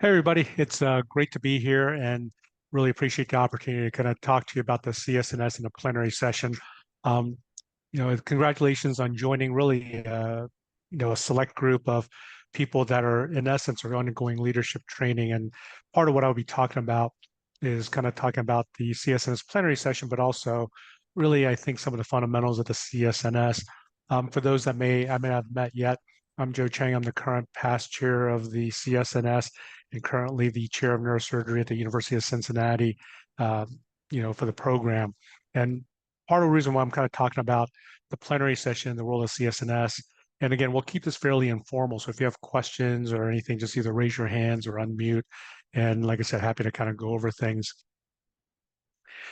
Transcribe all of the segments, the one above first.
Hey, everybody. It's great to be here and really appreciate the opportunity to kind of talk to you about the CSNS in the plenary session. Um, Congratulations on joining really, a select group of people that are, in essence, are undergoing leadership training. And part of what I'll be talking about is kind of talking about the CSNS plenary session, but also really, I think, some of the fundamentals of the CSNS. For those that I may not have met yet, I'm Joe Chang. I'm the current past chair of the CSNS and currently the chair of neurosurgery at the University of Cincinnati, uh, for the program. And part of the reason why I'm kind of talking about the plenary session and the role of CSNS, and again, we'll keep this fairly informal. So if you have questions or anything, just either raise your hands or unmute. And like I said, happy to kind of go over things.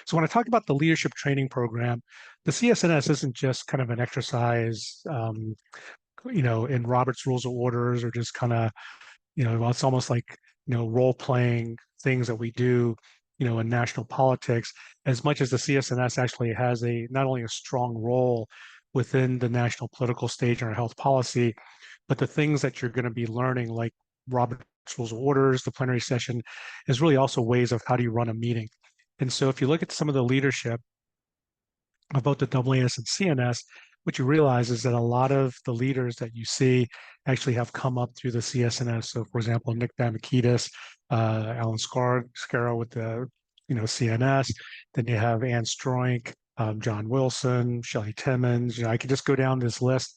So when I talk about the leadership training program, the CSNS isn't just kind of an exercise, in Robert's Rules of Orders or just kind of it's almost like, role playing things that we do, in national politics, as much as the CSNS actually has not only a strong role within the national political stage in our health policy, but the things that you're going to be learning, like Robert's Rules of Orders, the plenary session, is really also ways of how do you run a meeting. And so if you look at some of the leadership of both the AAS and CNS, what you realize is that a lot of the leaders that you see actually have come up through the CSNS. So, for example, Nick Bamikidis, Alan Scarrow with the CNS. Then you have Ann Stroink, John Wilson, Shelley Timmons. I could just go down this list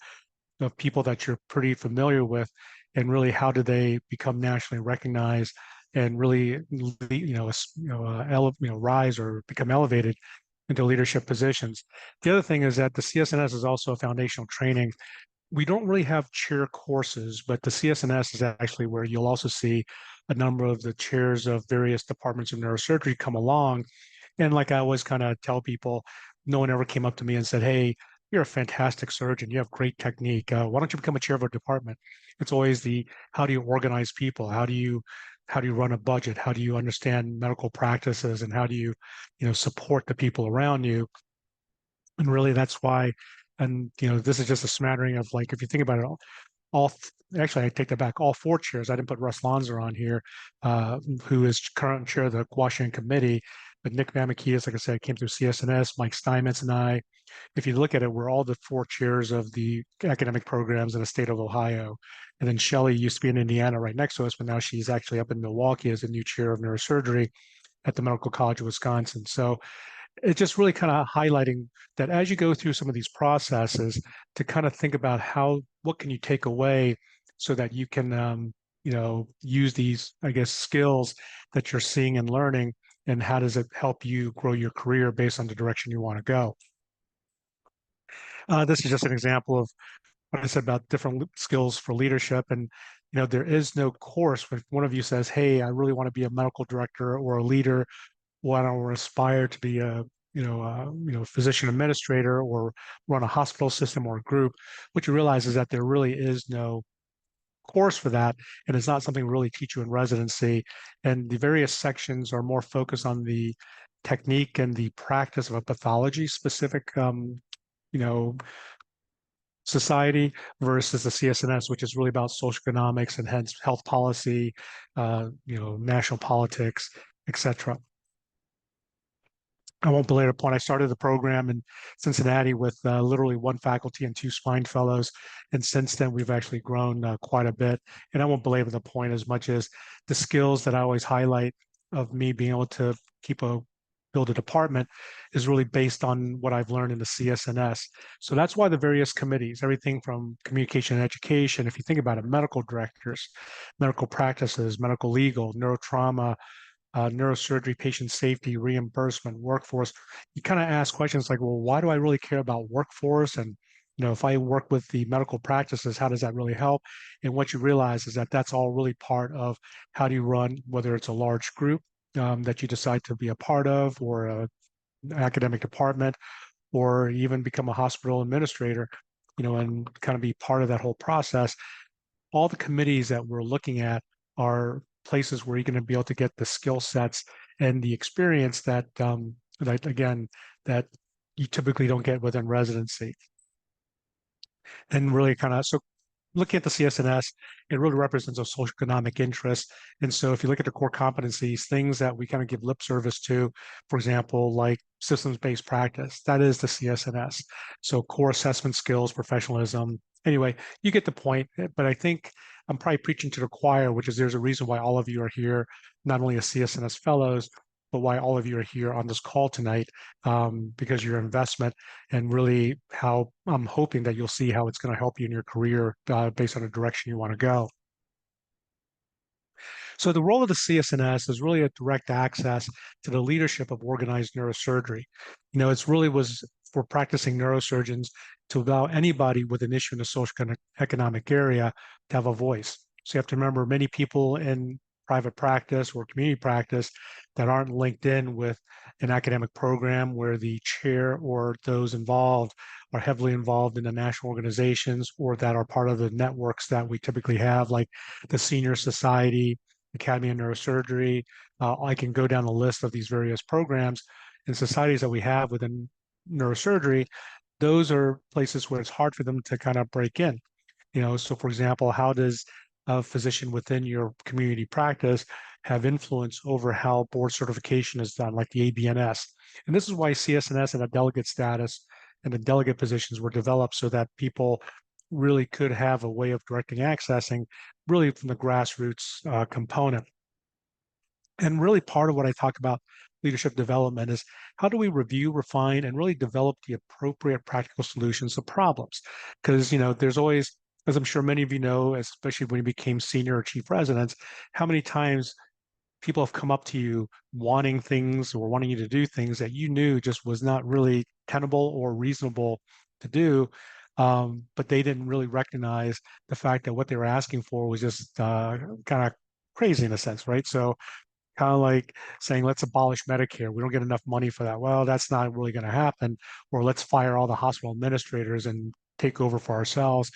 of people that you're pretty familiar with, and really how do they become nationally recognized and really, rise or become elevated into leadership positions. The other thing is that the CSNS is also a foundational training. We don't really have chair courses, but the CSNS is actually where you'll also see a number of the chairs of various departments of neurosurgery come along. And like I always kind of tell people, no one ever came up to me and said, "Hey, you're a fantastic surgeon. You have great technique. Why don't you become a chair of a department?" It's always the how do you organize people? How do you run a budget? How do you understand medical practices? And how do you, support the people around you? And really, that's why. And this is just a smattering of, like, if you think about it, all actually, I take that back. All four chairs. I didn't put Russ Lonzer on here, who is current chair of the Washington Committee. But Nick Mamikidis, like I said, came through CSNS. Mike Steinmetz and I, if you look at it, we're all the four chairs of the academic programs in the state of Ohio. And then Shelley used to be in Indiana right next to us, but now she's actually up in Milwaukee as a new chair of neurosurgery at the Medical College of Wisconsin. So it's just really kind of highlighting that as you go through some of these processes, to kind of think about what can you take away so that you can use these, I guess, skills that you're seeing and learning, and how does it help you grow your career based on the direction you want to go. This is just an example of what I said about different skills for leadership. And there is no course. If one of you says, "Hey, I really want to be a medical director or a leader, want to aspire to be a physician administrator or run a hospital system or a group," what you realize is that there really is no course for that, and it's not something we really teach you in residency. And the various sections are more focused on the technique and the practice of a pathology specific, you know, society versus the CSNS, which is really about social economics and hence health policy, national politics, etc. I won't belabor the point. I started the program in Cincinnati with literally one faculty and two spine fellows. And since then, we've actually grown quite a bit. And I won't belabor the point as much as the skills that I always highlight of me being able to build a department is really based on what I've learned in the CSNS. So that's why the various committees, everything from communication and education, if you think about it, medical directors, medical practices, medical legal, neurotrauma, neurosurgery, patient safety, reimbursement, workforce, you kind of ask questions like, well, why do I really care about workforce? And, if I work with the medical practices, how does that really help? And what you realize is that that's all really part of how do you run, whether it's a large group that you decide to be a part of, or an academic department, or even become a hospital administrator, and kind of be part of that whole process. All the committees that we're looking at are places where you're going to be able to get the skill sets and the experience that that you typically don't get within residency. And really kind of, so looking at the CSNS, it really represents a social economic interest. And so if you look at the core competencies, things that we kind of give lip service to, for example, like systems-based practice, that is the CSNS. So core assessment skills, professionalism. Anyway, you get the point. But I think I'm probably preaching to the choir, which is there's a reason why all of you are here, not only as CSNS fellows, but why all of you are here on this call tonight, because your investment and really how I'm hoping that you'll see how it's going to help you in your career based on the direction you want to go. So the role of the CSNS is really a direct access to the leadership of organized neurosurgery. It's really was for practicing neurosurgeons to allow anybody with an issue in the social economic area to have a voice. So you have to remember many people in private practice or community practice that aren't linked in with an academic program where the chair or those involved are heavily involved in the national organizations or that are part of the networks that we typically have, like the Senior Society, Academy of Neurosurgery. I can go down the list of these various programs and societies that we have within neurosurgery. Those are places where it's hard for them to kind of break in. So for example, how does a physician within your community practice have influence over how board certification is done, like the ABNS? And this is why CSNS and a delegate status and the delegate positions were developed so that people really could have a way of directing accessing really from the grassroots component. And really part of what I talk about leadership development is how do we review, refine, and really develop the appropriate practical solutions to problems? Because, there's always, as I'm sure many of you know, especially when you became senior or chief residents, how many times people have come up to you wanting things or wanting you to do things that you knew just was not really tenable or reasonable to do. But they didn't really recognize the fact that what they were asking for was just kind of crazy in a sense, right? So kind of like saying, let's abolish Medicare. We don't get enough money for that. Well, that's not really going to happen. Or let's fire all the hospital administrators and take over for ourselves.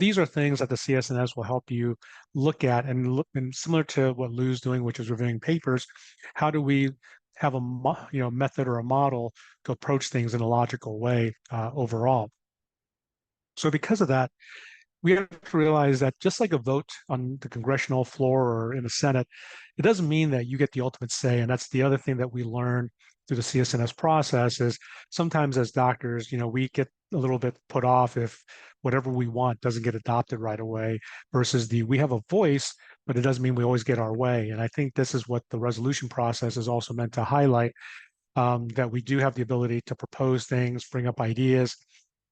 These are things that the CSNS will help you look at and look, and similar to what Lou's doing, which is reviewing papers. How do we have a method or a model to approach things in a logical way overall? So because of that, we have to realize that just like a vote on the congressional floor or in the Senate, it doesn't mean that you get the ultimate say. And that's the other thing that we learn through the CSNS process is sometimes as doctors, we get a little bit put off if whatever we want doesn't get adopted right away versus we have a voice, but it doesn't mean we always get our way. And I think this is what the resolution process is also meant to highlight, that we do have the ability to propose things, bring up ideas,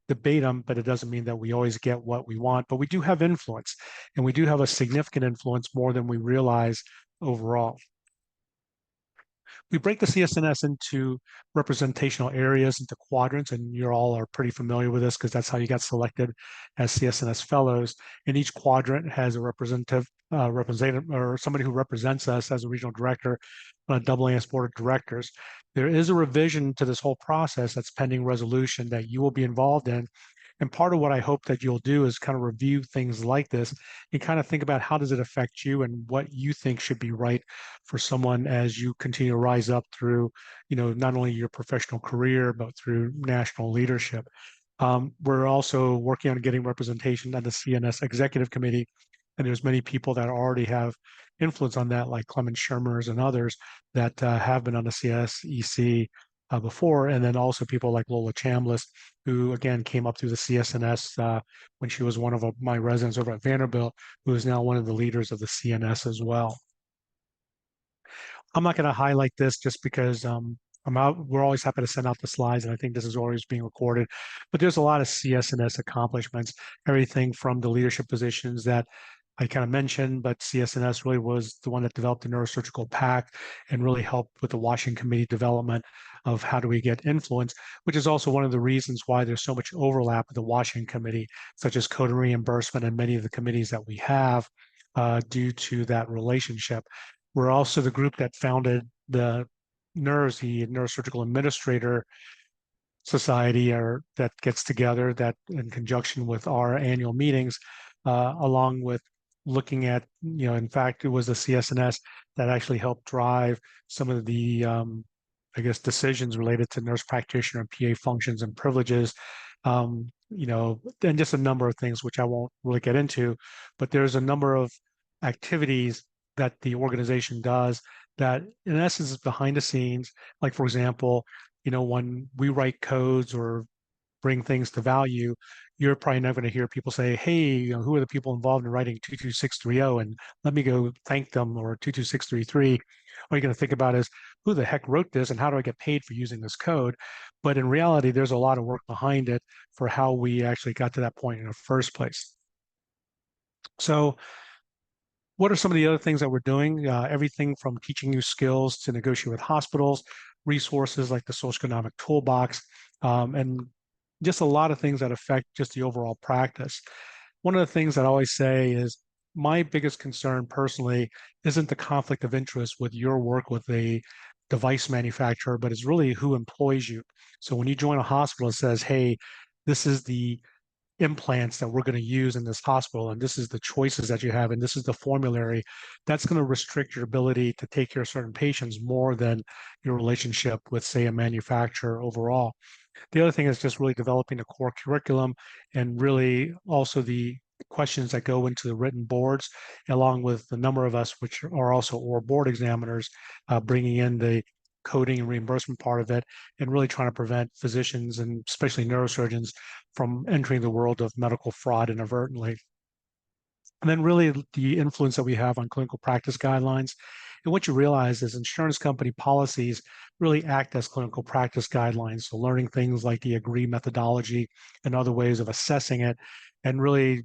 debate them, but it doesn't mean that we always get what we want. But we do have influence, and we do have a significant influence more than we realize overall. We break the CSNS into representational areas, into quadrants, and you all are pretty familiar with this because that's how you got selected as CSNS fellows. And each quadrant has a representative or somebody who represents us as a regional director on a AAS board of directors. There is a revision to this whole process that's pending resolution that you will be involved in. And part of what I hope that you'll do is kind of review things like this and kind of think about how does it affect you and what you think should be right for someone as you continue to rise up through, not only your professional career, but through national leadership. We're also working on getting representation on the CNS Executive Committee, and there's many people that already have influence on that, like Clement Shermers and others that have been on the CSEC before, and then also people like Lola Chambliss, who again came up through the CSNS when she was one of my residents over at Vanderbilt, who is now one of the leaders of the CNS as well. I'm not going to highlight this just because I'm out. We're always happy to send out the slides, and I think this is always being recorded. But there's a lot of CSNS accomplishments, everything from the leadership positions that I kind of mentioned, but CSNS really was the one that developed the Neurosurgical Pact and really helped with the Washington Committee development of how do we get influence, which is also one of the reasons why there's so much overlap with the Washington Committee, such as code and reimbursement and many of the committees that we have due to that relationship. We're also the group that founded the NERS, the Neurosurgical Administrator Society, or that gets together that in conjunction with our annual meetings, along with looking at, in fact, it was the CSNS that actually helped drive some of the, I guess, decisions related to nurse practitioner and PA functions and privileges and just a number of things which I won't really get into, but there's a number of activities that the organization does that in essence is behind the scenes. Like for example, when we write codes or bring things to value, you're probably not going to hear people say, hey, who are the people involved in writing 22630 and let me go thank them, or 22633. All you're going to think about is who the heck wrote this and how do I get paid for using this code? But in reality, there's a lot of work behind it for how we actually got to that point in the first place. So what are some of the other things that we're doing? Everything from teaching new skills to negotiate with hospitals, resources like the socioeconomic toolbox, and just a lot of things that affect just the overall practice. One of the things that I always say is my biggest concern personally isn't the conflict of interest with your work with a device manufacturer, but it's really who employs you. So when you join a hospital, it says, hey, this is the implants that we're going to use in this hospital, and this is the choices that you have, and this is the formulary, that's going to restrict your ability to take care of certain patients more than your relationship with, say, a manufacturer overall. The other thing is just really developing a core curriculum and really also the questions that go into the written boards, along with the number of us, which are also or board examiners, bringing in the coding and reimbursement part of it, and really trying to prevent physicians and especially neurosurgeons from entering the world of medical fraud inadvertently. And then really the influence that we have on clinical practice guidelines. And what you realize is insurance company policies really act as clinical practice guidelines. So learning things like the AGREE methodology and other ways of assessing it, and really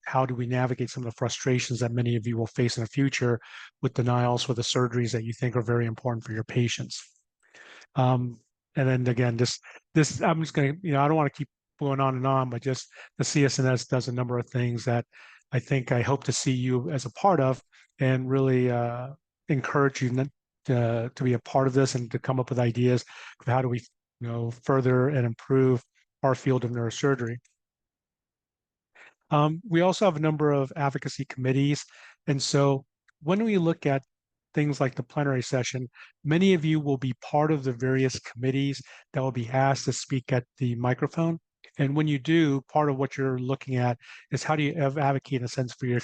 how do we navigate some of the frustrations that many of you will face in the future with denials for the surgeries that you think are very important for your patients. Um, and then again, this I'm just going to, I don't want to keep going on and on, but just the CSNS does a number of things that I hope to see you as a part of, and really encourage you to be a part of this and to come up with ideas of how do we, further and improve our field of neurosurgery. We also have a number of advocacy committees. And so when we look at things like the plenary session, many of you will be part of the various committees that will be asked to speak at the microphone. And when you do, part of what you're looking at is how do you advocate in a sense for your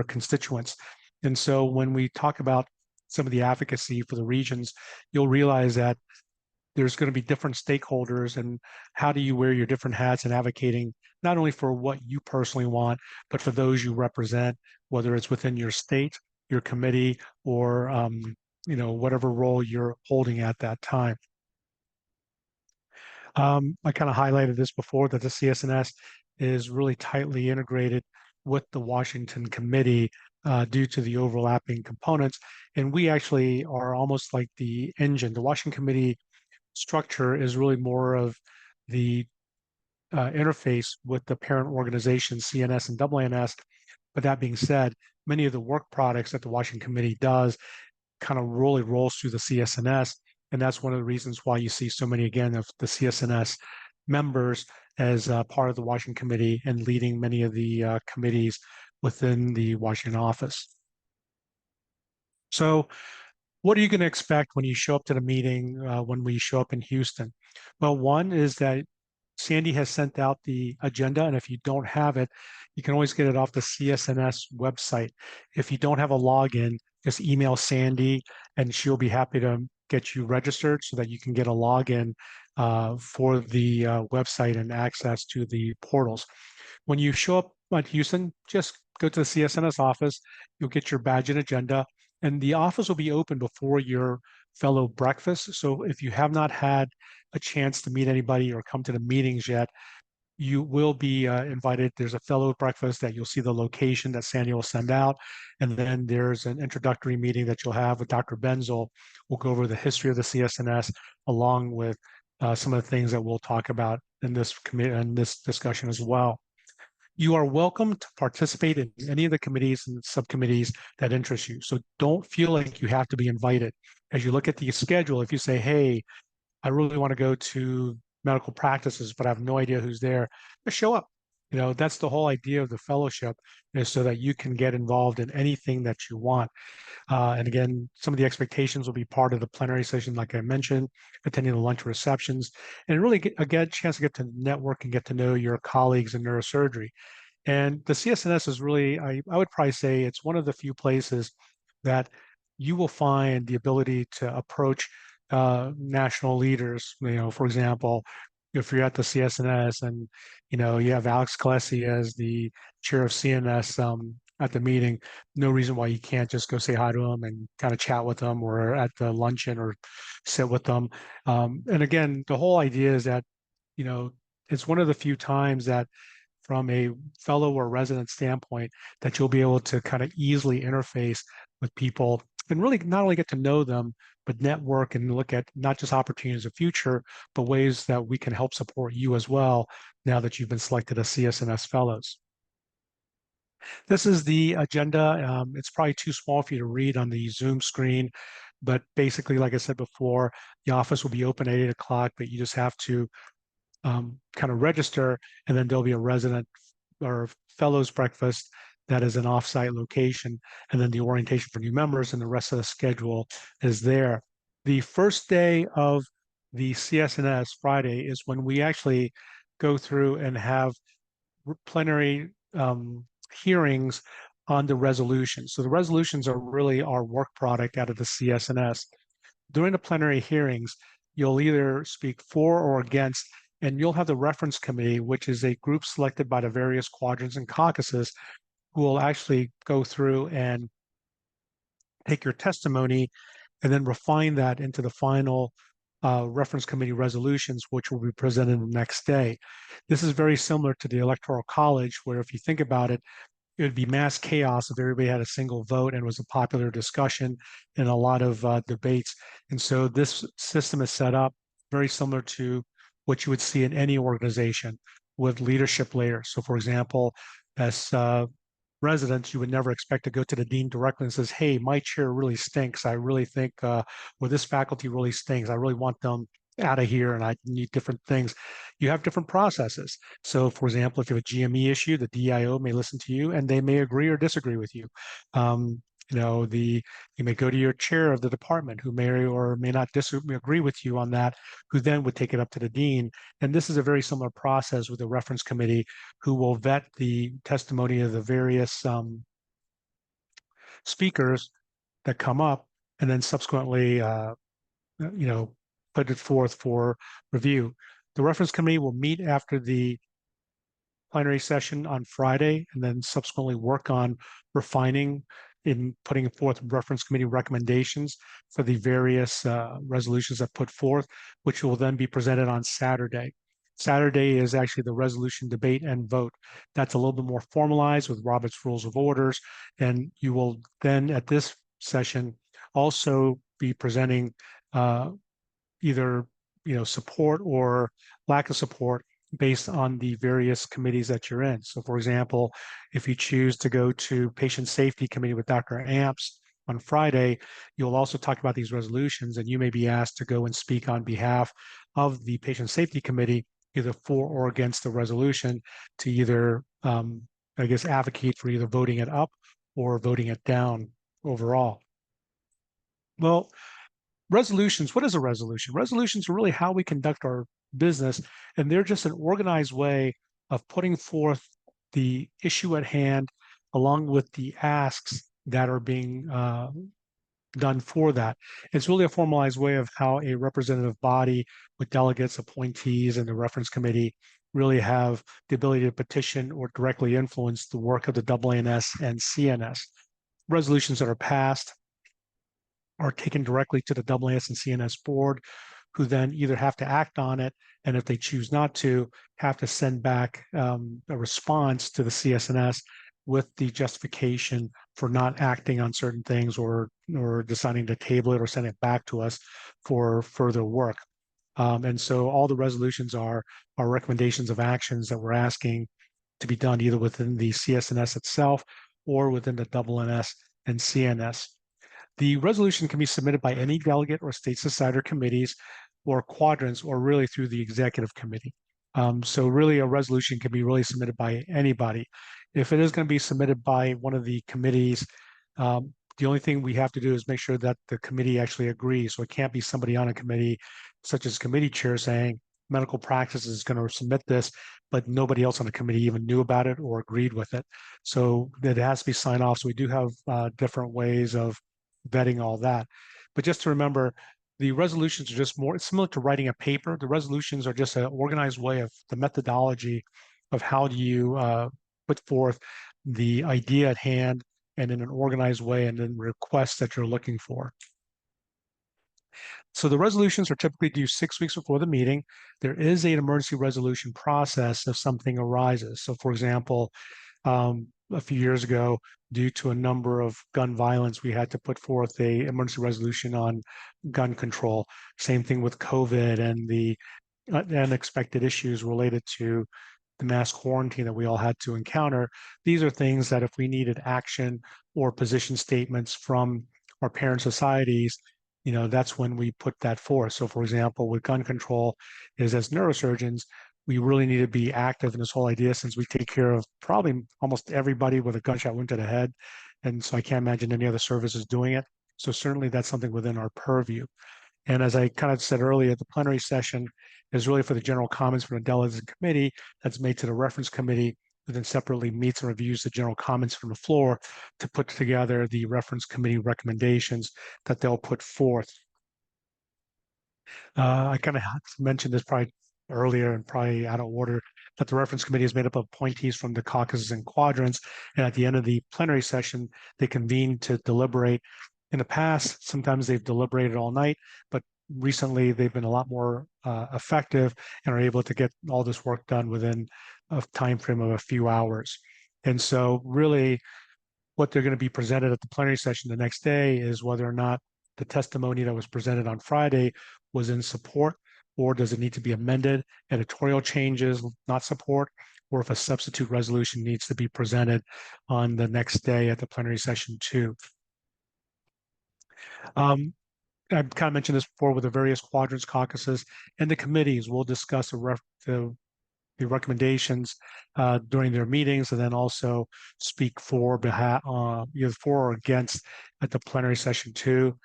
constituents. And so when we talk about some of the advocacy for the regions, you'll realize that there's going to be different stakeholders, and how do you wear your different hats in advocating not only for what you personally want, but for those you represent, whether it's within your state, your committee, or whatever role you're holding at that time. I kind of highlighted this before, that the CSNS is really tightly integrated with the Washington Committee due to the overlapping components. And we actually are almost like the engine. The Washington Committee structure is really more of the interface with the parent organizations, CNS and AANS. But that being said, many of the work products that the Washington Committee does kind of really rolls through the CSNS. And that's one of the reasons why you see so many, again, of the CSNS members as part of the Washington Committee and leading many of the committees within the Washington office. So what are you going to expect when you show up to the meeting when we show up in Houston? Well, one is that Sandy has sent out the agenda, and if you don't have it, you can always get it off the CSNS website. If you don't have a login, just email Sandy, and she'll be happy to get you registered so that you can get a login for the website and access to the portals. When you show up at Houston, just go to the CSNS office. You'll get your badge and agenda, and the office will be open before your fellow breakfast. So if you have not had a chance to meet anybody or come to the meetings yet, you will be invited. There's a fellow breakfast that you'll see the location that Sandy will send out. And then there's an introductory meeting that you'll have with Dr. Benzel. We'll go over the history of the CSNS along with some of the things that we'll talk about in this discussion as well. You are welcome to participate in any of the committees and subcommittees that interest you. So don't feel like you have to be invited. As you look at the schedule, if you say, hey, I really want to go to medical practices, but I have no idea who's there, just show up. That's the whole idea of the fellowship, is so that you can get involved in anything that you want. And again, some of the expectations will be part of the plenary session, like I mentioned, attending the lunch receptions, and really get a chance to get to network and get to know your colleagues in neurosurgery. And the CSNS is really, I would probably say it's one of the few places that you will find the ability to approach national leaders. For example, if you're at the CSNS and you have Alex Klesi as the chair of CNS at the meeting, no reason why you can't just go say hi to them and kind of chat with them, or at the luncheon or sit with them. And again, the whole idea is that you know it's one of the few times that from a fellow or resident standpoint that you'll be able to kind of easily interface with people and really not only get to know them, but network and look at not just opportunities of future, but ways that we can help support you as well now that you've been selected as CSNS fellows. This is the agenda. It's probably too small for you to read on the Zoom screen, but basically, like I said before, the office will be open at 8 o'clock, but you just have to kind of register, and then there'll be a resident or fellows breakfast that is an offsite location, and then the orientation for new members, and the rest of the schedule is there. The first day of the CSNS Friday is when we actually go through and have plenary hearings on the resolutions. So the resolutions are really our work product out of the CSNS. During the plenary hearings, you'll either speak for or against, and you'll have the reference committee, which is a group selected by the various quadrants and caucuses, who will actually go through and take your testimony and then refine that into the final reference committee resolutions, which will be presented the next day. This is very similar to the Electoral College, where if you think about it, it would be mass chaos if everybody had a single vote and it was a popular discussion and a lot of debates. And so this system is set up very similar to what you would see in any organization with leadership layers. So for example, as residents, you would never expect to go to the dean directly and says, hey, my chair really stinks. I really think, or this faculty really stinks. I really want them out of here and I need different things. You have different processes. So for example, if you have a GME issue, the DIO may listen to you and they may agree or disagree with you. You may go to your chair of the department who may or may not disagree with you on that, who then would take it up to the dean. And this is a very similar process with the reference committee, who will vet the testimony of the various speakers that come up, and then subsequently, put it forth for review. The reference committee will meet after the plenary session on Friday, and then subsequently work on refining in putting forth reference committee recommendations for the various resolutions that put forth, which will then be presented on Saturday. Saturday is actually the resolution debate and vote. That's a little bit more formalized with Robert's Rules of Orders, and you will then at this session also be presenting either support or lack of support based on the various committees that you're in. So for example, if you choose to go to Patient Safety Committee with Dr. Amps on Friday, you'll also talk about these resolutions, and you may be asked to go and speak on behalf of the Patient Safety Committee, either for or against the resolution, to either, advocate for either voting it up or voting it down overall. Well, resolutions, what is a resolution? Resolutions are really how we conduct our business, and they're just an organized way of putting forth the issue at hand along with the asks that are being done for that. It's really a formalized way of how a representative body with delegates, appointees, and the reference committee really have the ability to petition or directly influence the work of the AANS and CNS. Resolutions that are passed are taken directly to the AANS and CNS board, who then either have to act on it, and if they choose not to, have to send back a response to the CSNS with the justification for not acting on certain things, or deciding to table it or send it back to us for further work. And so all the resolutions are recommendations of actions that we're asking to be done either within the CSNS itself or within the AANS and CNS. The resolution can be submitted by any delegate or state society or committees or quadrants, or really through the executive committee. So really a resolution can be really submitted by anybody. If it is going to be submitted by one of the committees, the only thing we have to do is make sure that the committee actually agrees. So it can't be somebody on a committee, such as committee chair, saying medical practice is going to submit this, but nobody else on the committee even knew about it or agreed with it. So it has to be signed off. So we do have different ways of vetting all that. But just to remember, the resolutions are just more, it's similar to writing a paper. The resolutions are just an organized way of the methodology of how do you put forth the idea at hand and in an organized way, and then requests that you're looking for. So the resolutions are typically due 6 weeks before the meeting. There is an emergency resolution process if something arises. So for example, a few years ago, due to a number of gun violence, we had to put forth a emergency resolution on gun control. Same thing with COVID and the unexpected issues related to the mass quarantine that we all had to encounter. These are things that if we needed action or position statements from our parent societies, that's when we put that forth. So for example, with gun control is as neurosurgeons, we really need to be active in this whole idea since we take care of probably almost everybody with a gunshot wound to the head. And so I can't imagine any other services doing it. So certainly that's something within our purview. And as I kind of said earlier, the plenary session is really for the general comments from the delegates and committee that's made to the reference committee, who then separately meets and reviews the general comments from the floor to put together the reference committee recommendations that they'll put forth. I kind of mentioned this probably earlier and probably out of order, that the reference committee is made up of appointees from the caucuses and quadrants. And at the end of the plenary session, they convene to deliberate. In the past, sometimes they've deliberated all night, but recently they've been a lot more effective and are able to get all this work done within a time frame of a few hours. And so really what they're going to be presented at the plenary session the next day is whether or not the testimony that was presented on Friday was in support, or does it need to be amended, editorial changes, not support, or if a substitute resolution needs to be presented on the next day at the plenary session too. I've kind of mentioned this before with the various quadrants, caucuses, and the committees. We'll discuss the recommendations during their meetings, and then also speak for either for or against at the plenary session too,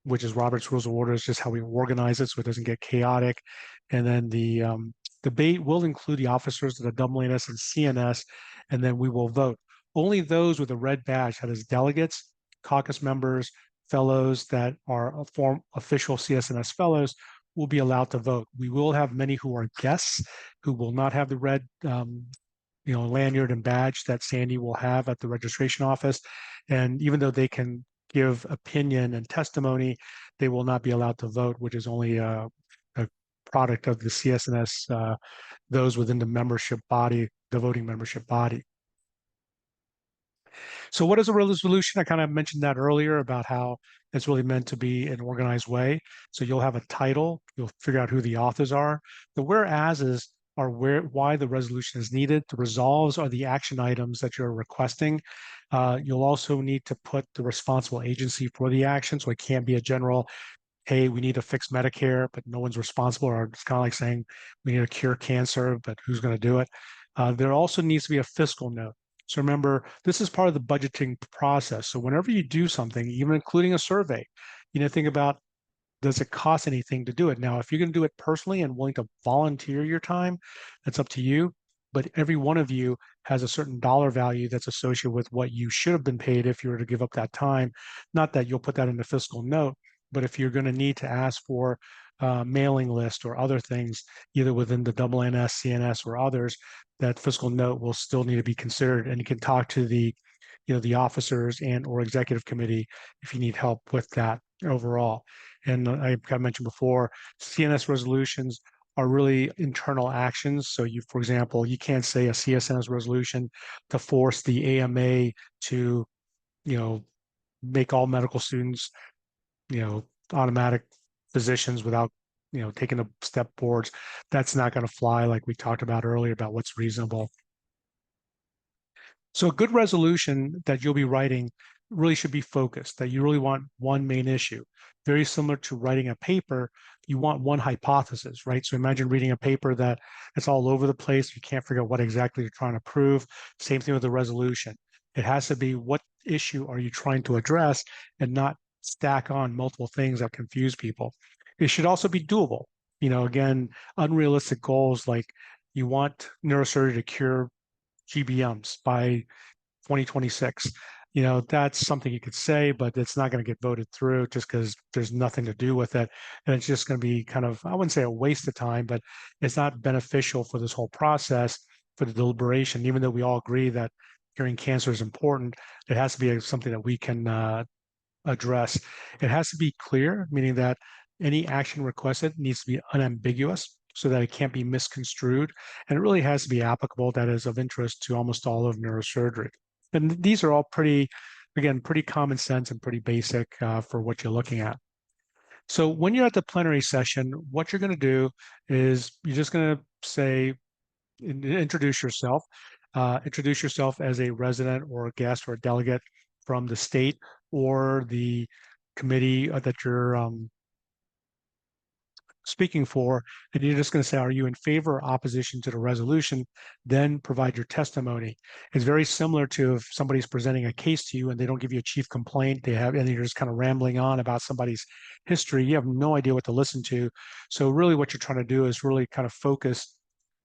which is Robert's Rules of Order, is just how we organize it so it doesn't get chaotic. And then the debate will include the officers of the AANS and CNS, and then we will vote. Only those with a red badge, that is delegates, caucus members, fellows that are official CSNS fellows, will be allowed to vote. We will have many who are guests who will not have the red lanyard and badge that Sandy will have at the registration office. And even though they can give opinion and testimony, they will not be allowed to vote, which is only a product of the CSNS, those within the membership body, the voting membership body. So what is a resolution? I kind of mentioned that earlier about how it's really meant to be an organized way. So you'll have a title, you'll figure out who the authors are. The whereases are why the resolution is needed. The resolves are the action items that you're requesting. You'll also need to put the responsible agency for the action. So it can't be a general, hey, we need to fix Medicare, but no one's responsible. Or it's kind of like saying we need to cure cancer, but who's going to do it? There also needs to be a fiscal note. So remember, this is part of the budgeting process. So whenever you do something, even including a survey, think about, does it cost anything to do it? Now, if you're going to do it personally and willing to volunteer your time, that's up to you. But every one of you has a certain dollar value that's associated with what you should have been paid if you were to give up that time. Not that you'll put that in the fiscal note, but if you're going to need to ask for a mailing list or other things, either within the AANS, CNS, or others, that fiscal note will still need to be considered. And you can talk to the officers and or executive committee if you need help with that overall. And I mentioned before, CNS resolutions are really internal actions. So for example, you can't say a CSNS resolution to force the AMA to, make all medical students, automatic physicians without, taking the step boards. That's not going to fly, like we talked about earlier about what's reasonable. So a good resolution that you'll be writing really should be focused, that you really want one main issue. Very similar to writing a paper, you want one hypothesis, right? So imagine reading a paper that it's all over the place. You can't figure out what exactly you're trying to prove. Same thing with the resolution. It has to be, what issue are you trying to address, and not stack on multiple things that confuse people. It should also be doable. Again, unrealistic goals like you want neurosurgery to cure GBMs by 2026. That's something you could say, but it's not going to get voted through just because there's nothing to do with it. And it's just going to be kind of, I wouldn't say a waste of time, but it's not beneficial for this whole process, for the deliberation. Even though we all agree that curing cancer is important, it has to be something that we can address. It has to be clear, meaning that any action requested needs to be unambiguous so that it can't be misconstrued. And it really has to be applicable, that is of interest to almost all of neurosurgery. And these are all again, pretty common sense and pretty basic for what you're looking at. So when you're at the plenary session, what you're going to do is you're just going to say, introduce yourself. Introduce yourself as a resident or a guest or a delegate from the state or the committee that you're speaking for, and you're just going to say, are you in favor or opposition to the resolution? Then provide your testimony. It's very similar to if somebody's presenting a case to you and they don't give you a chief complaint, and you're just kind of rambling on about somebody's history. You have no idea what to listen to. So really what you're trying to do is really kind of focus,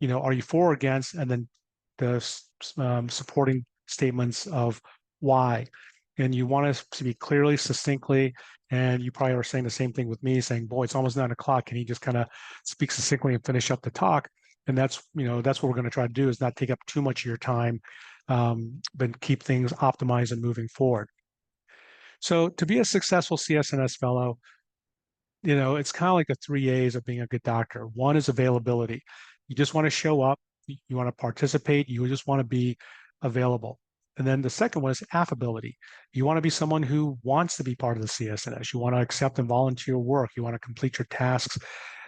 are you for or against, and then the supporting statements of why. And you want us to be clearly, succinctly, and you probably are saying the same thing with me, saying, boy, it's almost 9 o'clock. Can he just kind of speak succinctly and finish up the talk? And that's what we're going to try to do, is not take up too much of your time, but keep things optimized and moving forward. So to be a successful CSNS fellow, it's kind of like the 3 A's of being a good doctor. One is availability. You just want to show up. You want to participate. You just want to be available. And then the second one is affability. You want to be someone who wants to be part of the CSNS. You want to accept and volunteer work. You want to complete your tasks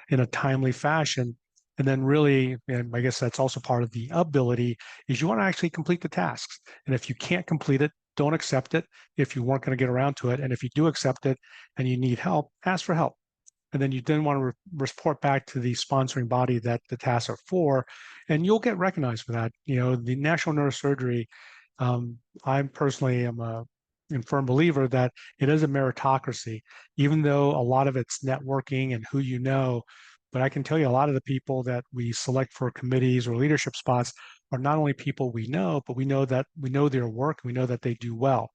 in a timely fashion. And then really, and I guess that's also part of the ability, is you want to actually complete the tasks. And if you can't complete it, don't accept it if you weren't going to get around to it. And if you do accept it and you need help, ask for help. And then you then want to report back to the sponsoring body that the tasks are for, and you'll get recognized for that. The National Neurosurgery, I personally am a firm believer that it is a meritocracy, even though a lot of it's networking and who you know. But I can tell you, a lot of the people that we select for committees or leadership spots are not only people we know, but we know their work, we know that they do well.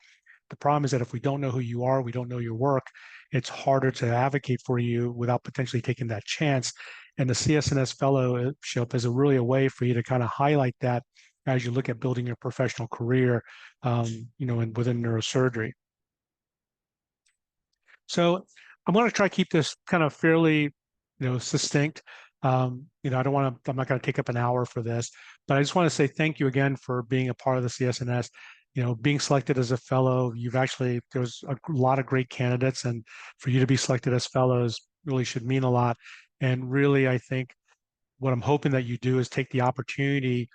The problem is that if we don't know who you are, we don't know your work, it's harder to advocate for you without potentially taking that chance. And the CSNS fellowship is really a way for you to kind of highlight that as you look at building your professional career, within neurosurgery. So I'm going to try to keep this kind of fairly, succinct. I'm not going to take up an hour for this, but I just want to say thank you again for being a part of the CSNS. Being selected as a fellow, there's a lot of great candidates, and for you to be selected as fellows really should mean a lot. And really, I think what I'm hoping that you do is take the opportunity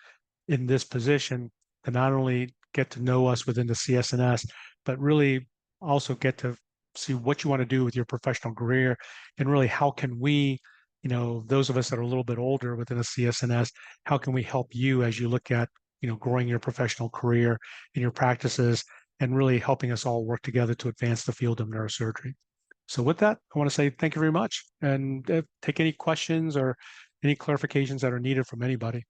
in this position to not only get to know us within the CSNS, but really also get to see what you want to do with your professional career, and really how can we, those of us that are a little bit older within the CSNS, how can we help you as you look at, growing your professional career in your practices, and really helping us all work together to advance the field of neurosurgery. So with that, I want to say thank you very much, and take any questions or any clarifications that are needed from anybody.